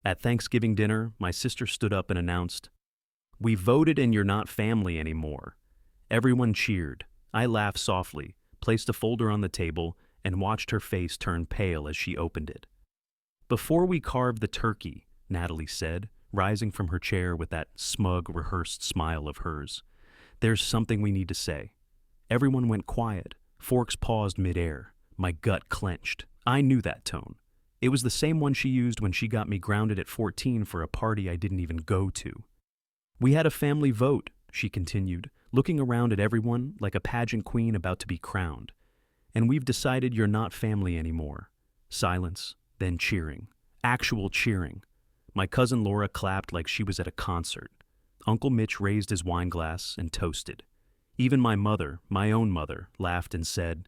At Thanksgiving dinner, my sister stood up and announced, "We voted and you're not family anymore." Everyone cheered. I laughed softly, placed a folder on the table, and watched her face turn pale as she opened it. "Before we carve the turkey," Natalie said, rising from her chair with that smug, rehearsed smile of hers, "there's something we need to say." Everyone went quiet. Forks paused midair. My gut clenched. I knew that tone. It was the same one she used when she got me grounded at 14 for a party I didn't even go to. "We had a family vote," she continued, looking around at everyone like a pageant queen about to be crowned. "And we've decided you're not family anymore." Silence, then cheering. Actual cheering. My cousin Laura clapped like she was at a concert. Uncle Mitch raised his wine glass and toasted. Even my mother, my own mother, laughed and said,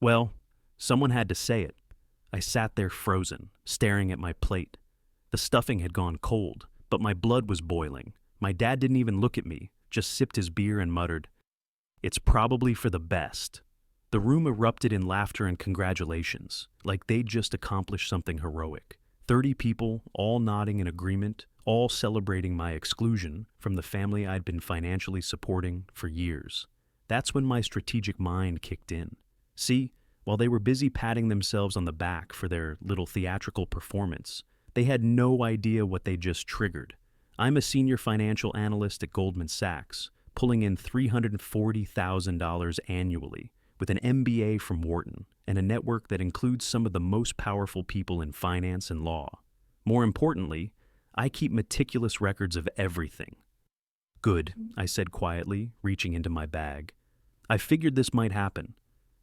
"Well, someone had to say it." I sat there frozen, staring at my plate. The stuffing had gone cold, but my blood was boiling. My dad didn't even look at me, just sipped his beer and muttered, "It's probably for the best." The room erupted in laughter and congratulations, like they'd just accomplished something heroic. 30 people, all nodding in agreement, all celebrating my exclusion from the family I'd been financially supporting for years. That's when my strategic mind kicked in. See, while they were busy patting themselves on the back for their little theatrical performance, they had no idea what they just triggered. I'm a senior financial analyst at Goldman Sachs, pulling in $340,000 annually, with an MBA from Wharton, and a network that includes some of the most powerful people in finance and law. More importantly, I keep meticulous records of everything. "Good," I said quietly, reaching into my bag. "I figured this might happen."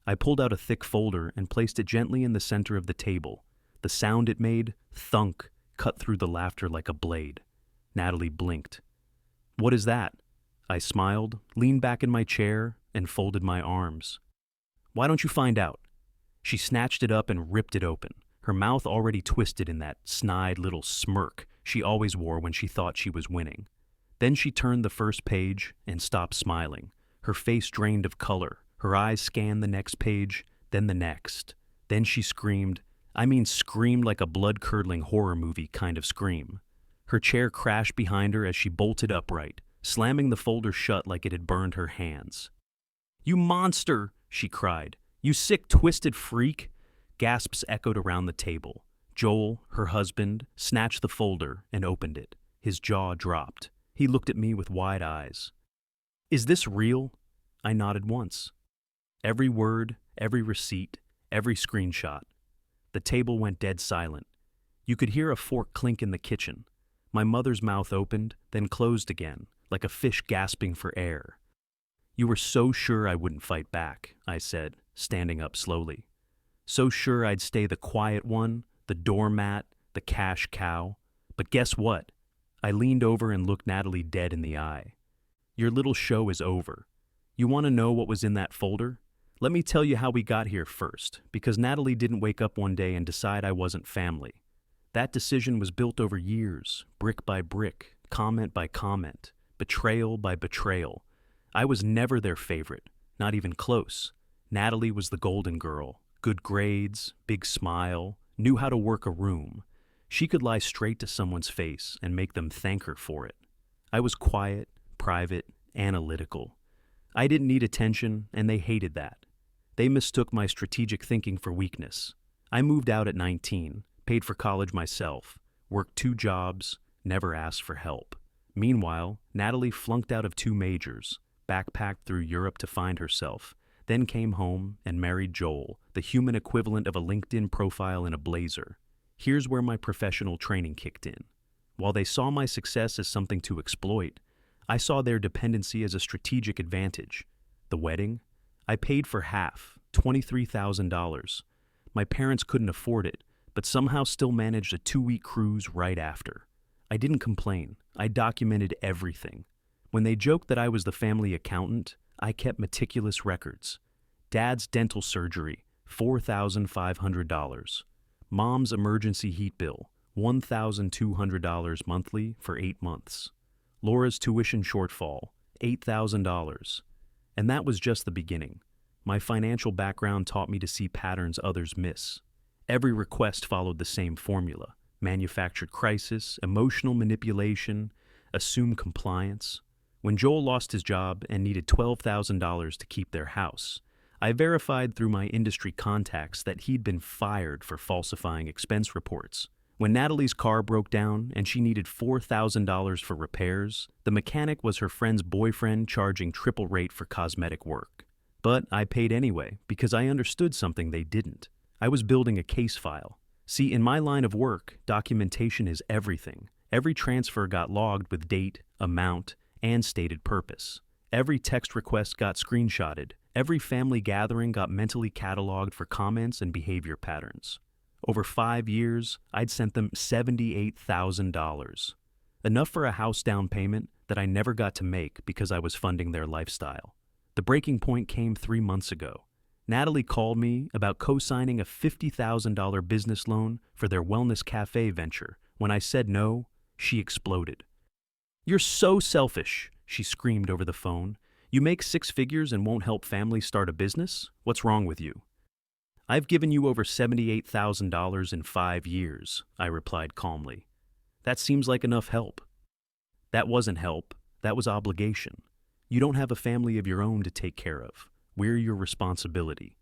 I pulled out a thick folder and placed it gently in the center of the table. The sound it made, thunk, cut through the laughter like a blade. Natalie blinked. "What is that?" I smiled, leaned back in my chair, and folded my arms. "Why don't you find out?" She snatched it up and ripped it open, her mouth already twisted in that snide little smirk she always wore when she thought she was winning. Then she turned the first page and stopped smiling. Her face drained of color. Her eyes scanned the next page, then the next. Then she screamed. I mean screamed like a blood-curdling horror movie kind of scream. Her chair crashed behind her as she bolted upright, slamming the folder shut like it had burned her hands. "You monster!" she cried. "You sick, twisted freak!" Gasps echoed around the table. Joel, her husband, snatched the folder and opened it. His jaw dropped. He looked at me with wide eyes. "Is this real?" I nodded once. Every word, every receipt, every screenshot. The table went dead silent. You could hear a fork clink in the kitchen. My mother's mouth opened, then closed again, like a fish gasping for air. "You were so sure I wouldn't fight back," I said, standing up slowly. "So sure I'd stay the quiet one, the doormat, the cash cow. But guess what?" I leaned over and looked Natalie dead in the eye. "Your little show is over. You want to know what was in that folder? Let me tell you how we got here first, because Natalie didn't wake up one day and decide I wasn't family. That decision was built over years, brick by brick, comment by comment, betrayal by betrayal. I was never their favorite, not even close. Natalie was the golden girl, good grades, big smile, knew how to work a room. She could lie straight to someone's face and make them thank her for it. I was quiet, private, analytical. I didn't need attention, and they hated that. They mistook my strategic thinking for weakness. I moved out at 19, paid for college myself, worked 2 jobs, never asked for help. Meanwhile, Natalie flunked out of 2 majors, backpacked through Europe to find herself, then came home and married Joel, the human equivalent of a LinkedIn profile in a blazer. Here's where my professional training kicked in. While they saw my success as something to exploit, I saw their dependency as a strategic advantage. The wedding? I paid for half, $23,000. My parents couldn't afford it, but somehow still managed a 2-week cruise right after. I didn't complain. I documented everything. When they joked that I was the family accountant, I kept meticulous records. Dad's dental surgery, $4,500. Mom's emergency heat bill, $1,200 monthly for 8 months. Laura's tuition shortfall, $8,000. And that was just the beginning. My financial background taught me to see patterns others miss. Every request followed the same formula. manufactured crisis, emotional manipulation, assume compliance. When Joel lost his job and needed $12,000 to keep their house, I verified through my industry contacts that he'd been fired for falsifying expense reports. When Natalie's car broke down and she needed $4,000 for repairs, the mechanic was her friend's boyfriend charging triple rate for cosmetic work. But I paid anyway because I understood something they didn't. I was building a case file. See, in my line of work, documentation is everything. Every transfer got logged with date, amount, and stated purpose. Every text request got screenshotted. Every family gathering got mentally cataloged for comments and behavior patterns. Over 5 years, I'd sent them $78,000. Enough for a house down payment that I never got to make because I was funding their lifestyle. The breaking point came 3 months ago. Natalie called me about co-signing a $50,000 business loan for their wellness cafe venture. When I said no, she exploded. "You're so selfish," she screamed over the phone. "You make 6 figures and won't help families start a business? What's wrong with you?" "I've given you over $78,000 in 5 years, I replied calmly. "That seems like enough help." "That wasn't help, that was obligation. You don't have a family of your own to take care of. We're your responsibility."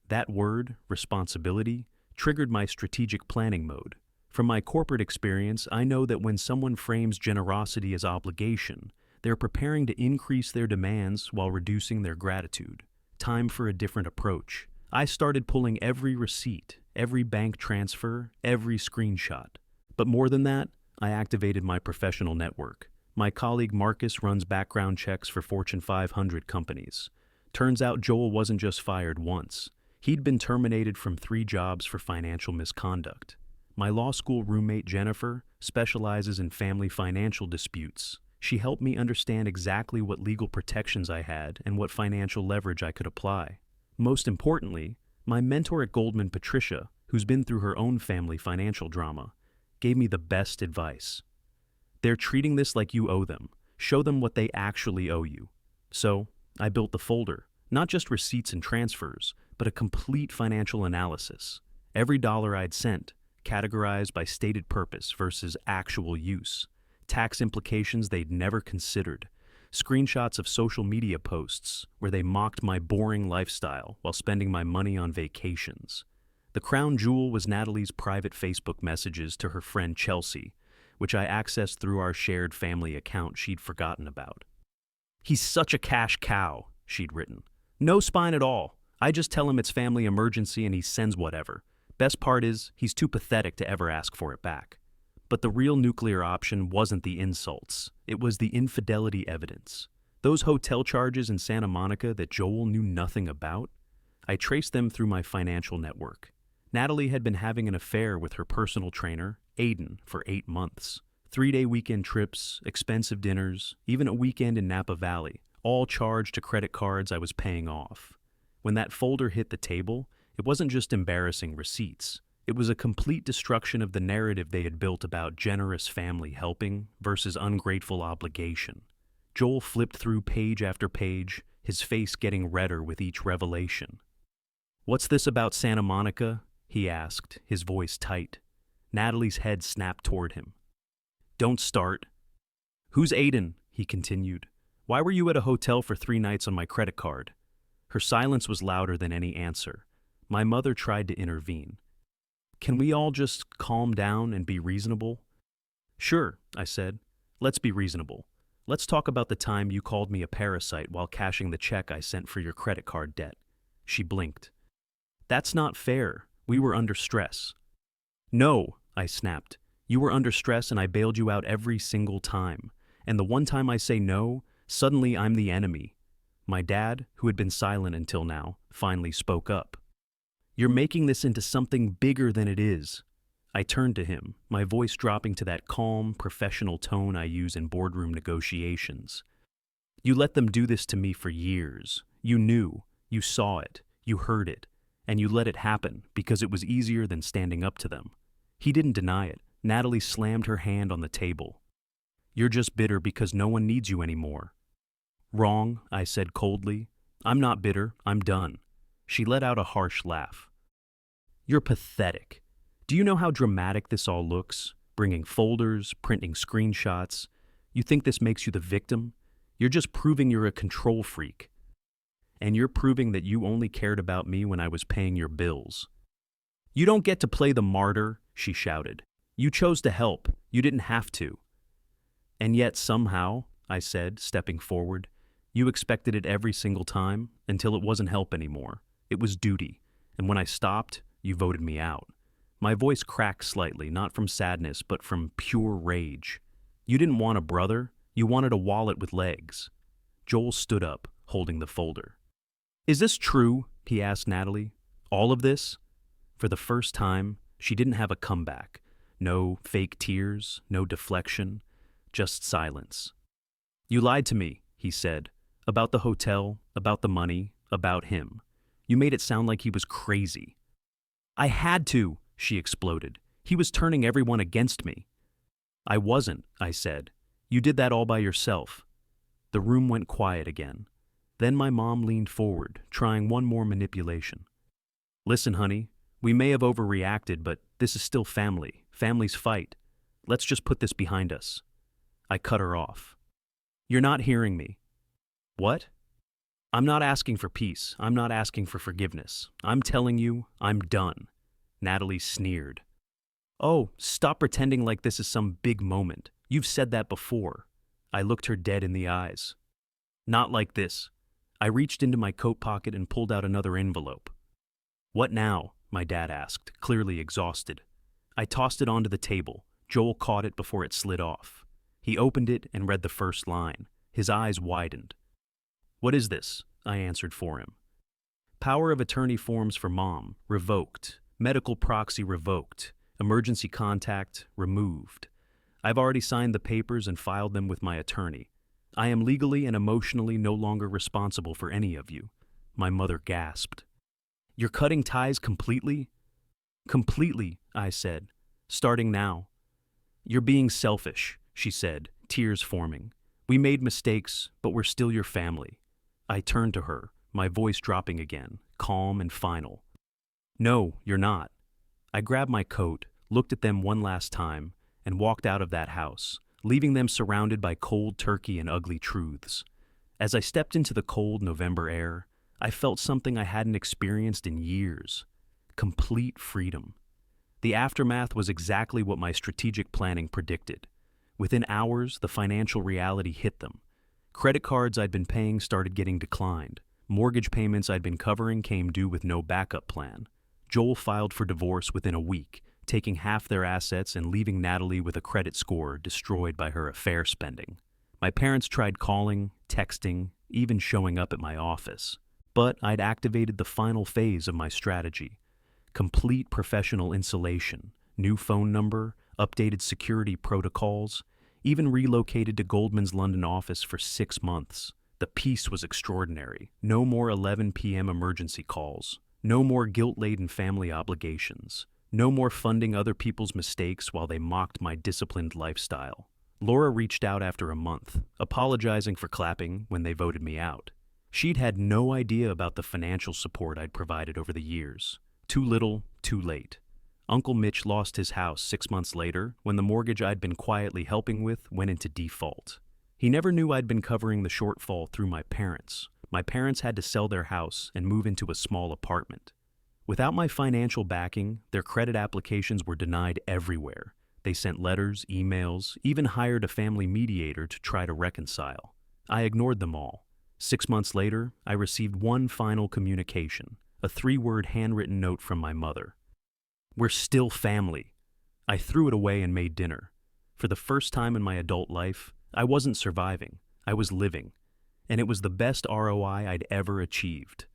That word, responsibility, triggered my strategic planning mode. From my corporate experience, I know that when someone frames generosity as obligation, they're preparing to increase their demands while reducing their gratitude. Time for a different approach. I started pulling every receipt, every bank transfer, every screenshot. But more than that, I activated my professional network. My colleague Marcus runs background checks for Fortune 500 companies. Turns out Joel wasn't just fired once. He'd been terminated from 3 jobs for financial misconduct. My law school roommate Jennifer specializes in family financial disputes. She helped me understand exactly what legal protections I had and what financial leverage I could apply. Most importantly, my mentor at Goldman, Patricia, who's been through her own family financial drama, gave me the best advice. "They're treating this like you owe them. Show them what they actually owe you." So, I built the folder, not just receipts and transfers, but a complete financial analysis. Every dollar I'd sent, categorized by stated purpose versus actual use, tax implications they'd never considered, screenshots of social media posts where they mocked my boring lifestyle while spending my money on vacations. The crown jewel was Natalie's private Facebook messages to her friend Chelsea, which I accessed through our shared family account she'd forgotten about. "He's such a cash cow," she'd written. "No spine at all. I just tell him it's family emergency and he sends whatever. Best part is, he's too pathetic to ever ask for it back." But the real nuclear option wasn't the insults. It was the infidelity evidence. Those hotel charges in Santa Monica that Joel knew nothing about? I traced them through my financial network. Natalie had been having an affair with her personal trainer, Aiden, for 8 months. 3-day weekend trips, expensive dinners, even a weekend in Napa Valley, all charged to credit cards I was paying off. When that folder hit the table, it wasn't just embarrassing receipts. It was a complete destruction of the narrative they had built about generous family helping versus ungrateful obligation. Joel flipped through page after page, his face getting redder with each revelation. "What's this about Santa Monica?" he asked, his voice tight. Natalie's head snapped toward him. "Don't start." "Who's Aiden?" he continued. "Why were you at a hotel for 3 nights on my credit card?" Her silence was louder than any answer. My mother tried to intervene. "Can we all just calm down and be reasonable?" "Sure," I said. "Let's be reasonable. Let's talk about the time you called me a parasite while cashing the check I sent for your credit card debt." She blinked. "That's not fair. We were under stress." "No," I snapped. "You were under stress and I bailed you out every single time. And the one time I say no, suddenly I'm the enemy." My dad, who had been silent until now, finally spoke up. "You're making this into something bigger than it is." I turned to him, my voice dropping to that calm, professional tone I use in boardroom negotiations. "You let them do this to me for years. You knew, you saw it, you heard it, and you let it happen because it was easier than standing up to them." He didn't deny it. Natalie slammed her hand on the table. "You're just bitter because no one needs you anymore." "Wrong," I said coldly. "I'm not bitter, I'm done." She let out a harsh laugh. "You're pathetic. Do Do you know how dramatic this all looks? Bringing folders, printing screenshots. You think this makes you the victim? You're just proving you're a control freak. And you're proving that you only cared about me when I was paying your bills. You don't get to play the martyr, she shouted. You chose to help. You didn't have to. And yet somehow, I said, stepping forward, you expected it every single time until it wasn't help anymore. It was duty. And when I stopped, you voted me out. My voice cracked slightly, not from sadness, but from pure rage. You didn't want a brother. You wanted a wallet with legs. Joel stood up, holding the folder. Is this true? He asked Natalie. All of this? For the first time, she didn't have a comeback. No fake tears, no deflection, just silence. You lied to me, he said, about the hotel, about the money, about him. You made it sound like he was crazy. I had to, she exploded. He was turning everyone against me. I wasn't, I said. You did that all by yourself. The room went quiet again. Then my mom leaned forward, trying one more manipulation. Listen, honey, we may have overreacted, but this is still family. Families fight. Let's just put this behind us. I cut her off. You're not hearing me. What? I'm not asking for peace. I'm not asking for forgiveness. I'm telling you, I'm done. Natalie sneered. Oh, stop pretending like this is some big moment. You've said that before. I looked her dead in the eyes. Not like this. I reached into my coat pocket and pulled out another envelope. What now? My dad asked, clearly exhausted. I tossed it onto the table. Joel caught it before it slid off. He opened it and read the first line. His eyes widened. What is this? I answered for him. Power of attorney forms for mom, revoked. Medical proxy revoked. Emergency contact removed. I've already signed the papers and filed them with my attorney. I am legally and emotionally no longer responsible for any of you. My mother gasped. You're cutting ties completely? Completely, I said. Starting now. You're being selfish, she said, tears forming. We made mistakes, but we're still your family. I turned to her, my voice dropping again, calm and final. No, you're not. I grabbed my coat, looked at them one last time, and walked out of that house, leaving them surrounded by cold turkey and ugly truths. As I stepped into the cold November air, I felt something I hadn't experienced in years. Complete freedom. The aftermath was exactly what my strategic planning predicted. Within hours, the financial reality hit them. Credit cards I'd been paying started getting declined. Mortgage payments I'd been covering came due with no backup plan. Joel filed for divorce within a week, taking half their assets and leaving Natalie with a credit score destroyed by her affair spending. My parents tried calling, texting, even showing up at my office. But I'd activated the final phase of my strategy. Complete professional insulation, new phone number, updated security protocols, even relocated to Goldman's London office for 6 months. The peace was extraordinary. No more 11 p.m. emergency calls. No more guilt-laden family obligations. No more funding other people's mistakes while they mocked my disciplined lifestyle. Laura reached out after a month, apologizing for clapping when they voted me out. She'd had no idea about the financial support I'd provided over the years. Too little, too late. Uncle Mitch lost his house 6 months later when the mortgage I'd been quietly helping with went into default. He never knew I'd been covering the shortfall through my parents. My parents had to sell their house and move into a small apartment. Without my financial backing, their credit applications were denied everywhere. They sent letters, emails, even hired a family mediator to try to reconcile. I ignored them all. 6 months later, I received one final communication, a 3-word handwritten note from my mother. We're still family. I threw it away and made dinner. For the first time in my adult life, I wasn't surviving. I was living. And it was the best ROI I'd ever achieved.